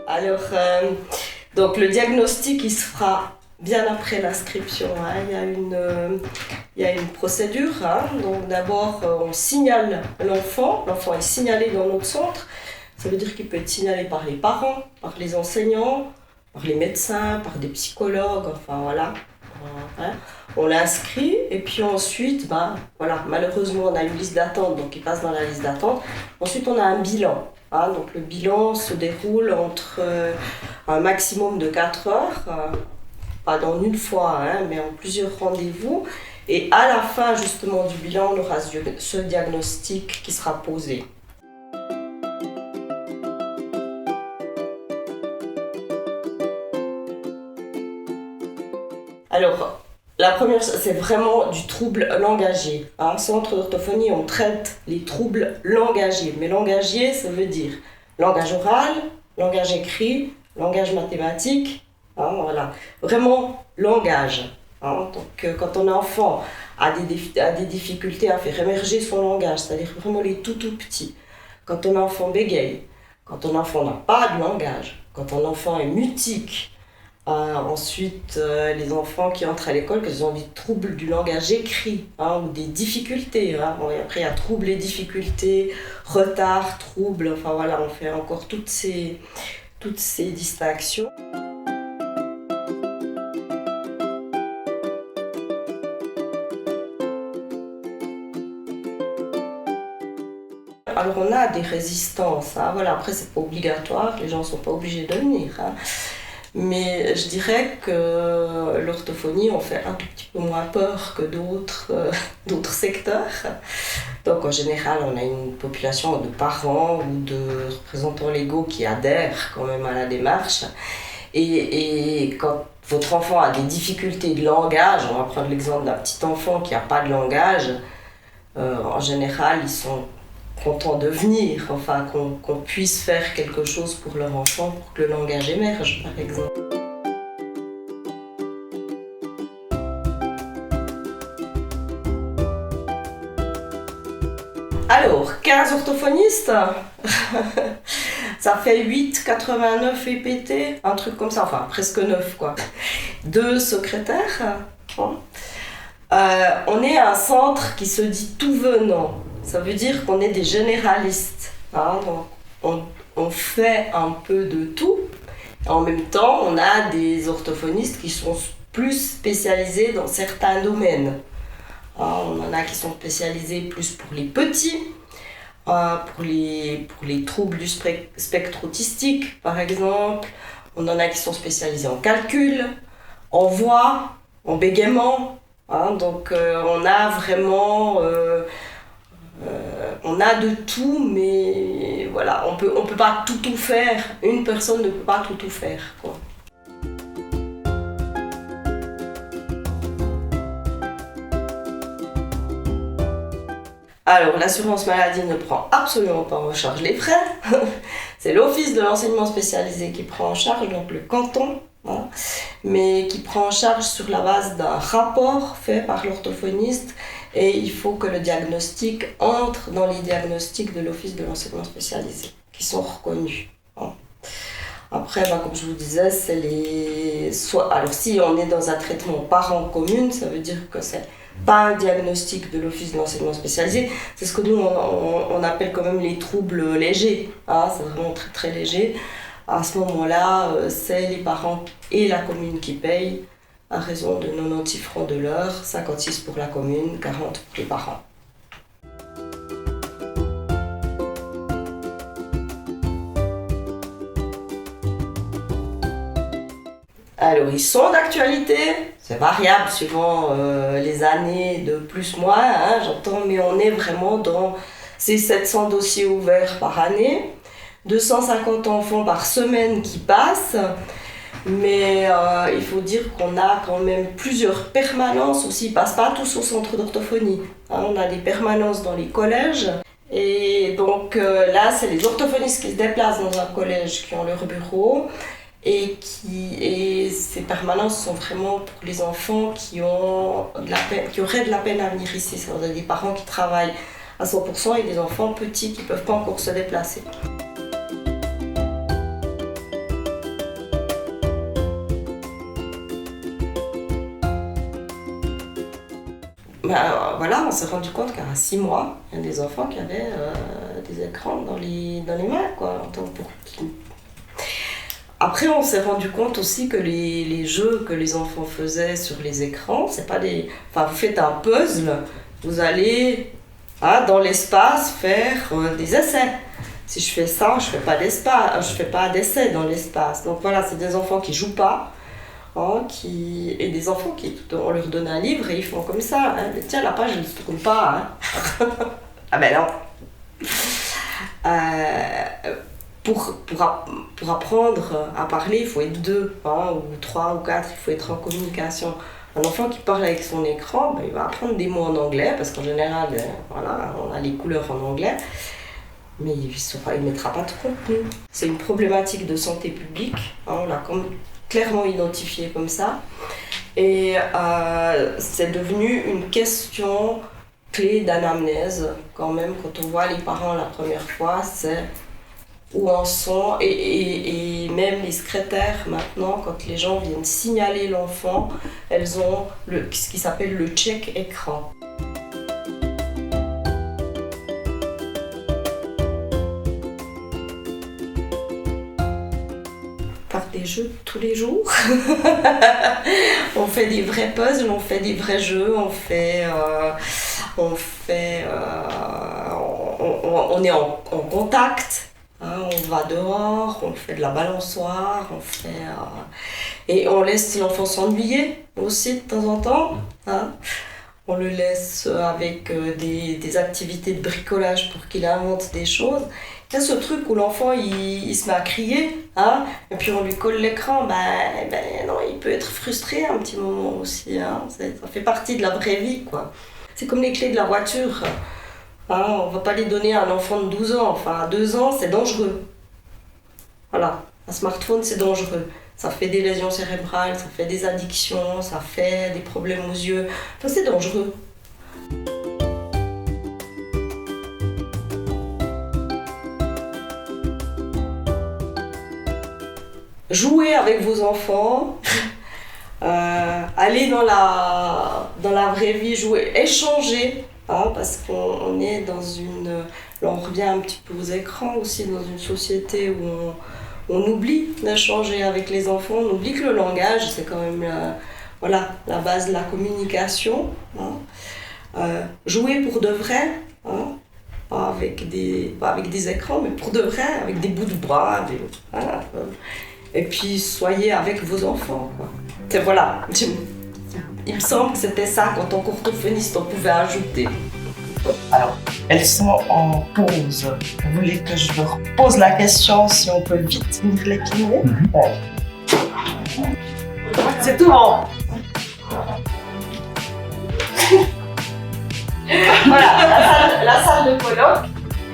Alors, donc le diagnostic, il se fera bien après l'inscription. Hein. Il y a une procédure. Hein. Donc d'abord, on signale l'enfant. L'enfant est signalé dans notre centre. Ça veut dire qu'il peut être signalé par les parents, par les enseignants, par les médecins, par des psychologues, enfin voilà. Hein. On l'inscrit et puis ensuite, voilà, malheureusement, on a une liste d'attente, donc il passe dans la liste d'attente. Ensuite, on a un bilan. Hein, donc le bilan se déroule entre un maximum de 4 heures, pas dans une fois, hein, mais en plusieurs rendez-vous. Et à la fin justement du bilan, on aura ce diagnostic qui sera posé. Alors, la première, c'est vraiment du trouble langagier. Hein. Centre d'orthophonie, on traite les troubles langagiers. Mais langagier, ça veut dire langage oral, langage écrit, langage mathématique. Hein, voilà. Vraiment langage. Hein. Donc, quand un enfant a des difficultés à faire émerger son langage, c'est-à-dire vraiment les tout petits, quand un enfant bégaye, quand un enfant n'a pas de langage, quand un enfant est mutique, ensuite, les enfants qui entrent à l'école, qu'ils ont des troubles du langage écrit, hein, ou des difficultés. Hein. Bon, et après, il y a troubles et difficultés, retard, troubles, enfin voilà, on fait encore toutes ces distinctions. Alors on a des résistances, hein, voilà. Après c'est pas obligatoire, les gens sont pas obligés de venir. Hein. Mais je dirais que l'orthophonie, on fait un tout petit peu moins peur que d'autres secteurs. Donc en général, on a une population de parents ou de représentants légaux qui adhèrent quand même à la démarche. Et quand votre enfant a des difficultés de langage, on va prendre l'exemple d'un petit enfant qui n'a pas de langage, en général, ils sont contents de venir, enfin qu'on puisse faire quelque chose pour leur enfant pour que le langage émerge, par exemple. Alors, 15 orthophonistes, ça fait 8,89 EPT, un truc comme ça, enfin presque 9 quoi. 2 secrétaires. On est un centre qui se dit tout venant. Ça veut dire qu'on est des généralistes. Hein, donc on fait un peu de tout. En même temps, on a des orthophonistes qui sont plus spécialisés dans certains domaines. Hein, on en a qui sont spécialisés plus pour les petits, pour les troubles du spectre autistique, par exemple. On en a qui sont spécialisés en calcul, en voix, en bégaiement. Hein, donc on a vraiment... on a de tout, mais voilà, on peut pas tout faire. Une personne ne peut pas tout faire, quoi. Alors, l'assurance maladie ne prend absolument pas en charge les frais. C'est l'Office de l'enseignement spécialisé qui prend en charge, donc le canton, hein, mais qui prend en charge sur la base d'un rapport fait par l'orthophoniste. Et il faut que le diagnostic entre dans les diagnostics de l'Office de l'enseignement spécialisé, qui sont reconnus. Hein. Après, comme je vous disais, c'est alors si on est dans un traitement parent commune, ça veut dire que c'est pas un diagnostic de l'Office de l'enseignement spécialisé, c'est ce que nous on appelle quand même les troubles légers. Hein, c'est vraiment très très léger. À ce moment-là, c'est les parents et la commune qui payent, à raison de 96 francs de l'heure, 56 pour la commune, 40 pour les parents. Alors, ils sont d'actualité, c'est variable suivant les années de plus moins, hein, j'entends, mais on est vraiment dans ces 700 dossiers ouverts par année, 250 enfants par semaine qui passent. Mais il faut dire qu'on a quand même plusieurs permanences aussi. Ils ne passent pas tous au centre d'orthophonie. Hein, on a des permanences dans les collèges. Et donc là, c'est les orthophonistes qui se déplacent dans un collège qui ont leur bureau. Et ces permanences sont vraiment pour les enfants qui auraient de la peine à venir ici. C'est des parents qui travaillent à 100% et des enfants petits qui ne peuvent pas encore se déplacer. Voilà, on s'est rendu compte qu'à 6 mois, il y a des enfants qui avaient des écrans dans les mains, quoi. Après, on s'est rendu compte aussi que les jeux que les enfants faisaient sur les écrans, c'est pas des... Enfin, vous faites un puzzle, vous allez dans l'espace faire des essais. Si je fais ça, je fais pas d'essais dans l'espace. Donc voilà, c'est des enfants qui jouent pas, et des enfants on leur donne un livre et ils font comme ça. Mais tiens, la page, elle ne se tourne pas. Ah ben non. Pour apprendre à parler, il faut être 2, ou 3 ou 4, il faut être en communication. Un enfant qui parle avec son écran, il va apprendre des mots en anglais, parce qu'en général, on a les couleurs en anglais, mais il ne mettra pas de contenu. C'est une problématique de santé publique, on l'a clairement identifié comme ça, et c'est devenu une question clé d'anamnèse, quand même, quand on voit les parents la première fois, c'est où en sont, et même les secrétaires maintenant, quand les gens viennent signaler l'enfant, elles ont ce qui s'appelle le check écran. Par des jeux tous les jours. On fait des vrais puzzles, on fait des vrais jeux, on est en contact. On va dehors, on fait de la balançoire, et on laisse l'enfant s'ennuyer aussi de temps en temps. On le laisse avec des activités de bricolage pour qu'il invente des choses. Il y a ce truc où l'enfant il se met à crier, et puis on lui colle l'écran. Non, il peut être frustré un petit moment aussi. Ça fait partie de la vraie vie, quoi. C'est comme les clés de la voiture. On ne va pas les donner à un enfant de 12 ans. Enfin, à 2 ans, c'est dangereux. Voilà, un smartphone, c'est dangereux. Ça fait des lésions cérébrales, ça fait des addictions, ça fait des problèmes aux yeux. Enfin, c'est dangereux. Jouez avec vos enfants. Allez dans la vraie vie, jouer, échanger. Parce qu'on est dans là on revient un petit peu aux écrans aussi, dans une société où on oublie d'échanger avec les enfants, on oublie que le langage c'est quand même la base de la communication. Jouer pour de vrai, pas avec des écrans, mais pour de vrai, avec des bouts de bras, et puis soyez avec vos enfants, quoi. Il me semble que c'était ça, quand on orthophoniste, on pouvait ajouter. Alors, elles sont en pause. Vous voulez que je leur pose la question si on peut vite venir les kinés? C'est tout bon. Voilà, la salle de colloque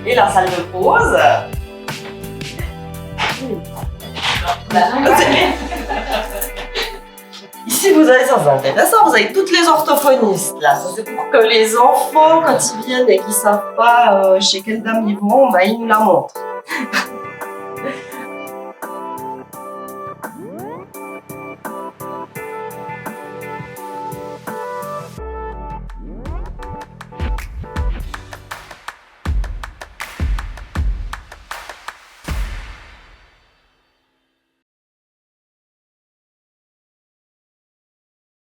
et la salle de pause. Ici, vous avez ça, c'est intéressant, vous avez toutes les orthophonistes là. C'est pour que les enfants, quand ils viennent et qu'ils ne savent pas chez quelle dame ils vont, ils nous la montrent.